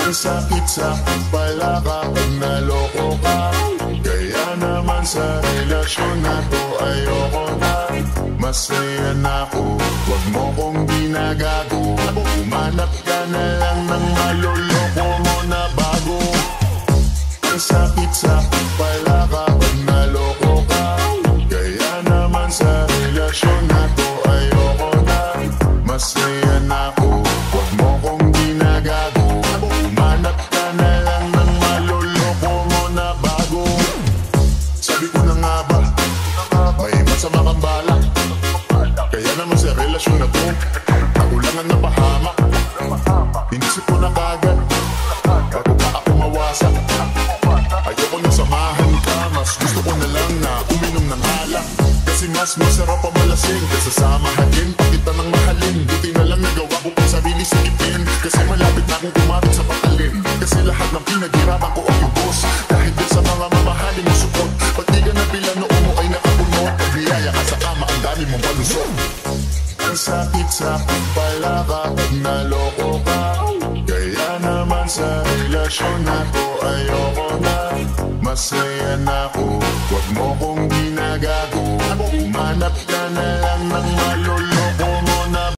Ang sakit sa palaka pag naloko ka. Kaya naman sa relasyon na to ayoko na. Masaya na ako, wag mo kong ginagago. Umanap ka na lang ng maloloko mo na bago. Ang sakit sa palaka pag naloko ka. Kaya naman sa relasyon na to ayoko na. Masaya na ako, wag mo kong ginagago. Umanap ka na lang ng maloloko mo na bago. Sabi ko na nga ba, may masama kang balak. Kaya naman sa relasyon na to, ako lang ang napahamak. Inisip ko na kagad, bago pa ako mawasak. Ayoko na samahan ka, mas gusto ko na lang na uminom ng alak. Kasi mas masarap pa malasing, kaysa samahanin pa kita ng mahalin. Buti na lang nagawa ko pang sarili sikipin, kasi malapit na akong kumapit sa patalin. Kasi lahat ng pinaghirapan ko ay ubos, dahil din sa mga mamahalin mo support. Pag di ka nabila noon mo ay nakapunod, pag niyaya ka sa kama ang dami mong palusot. Ang sakit sa palaka pag naloko ka. Kaya naman sa relasyon na to ayoko na. Masaya na ako, wag mo kong ginagago. Umanap ka na lang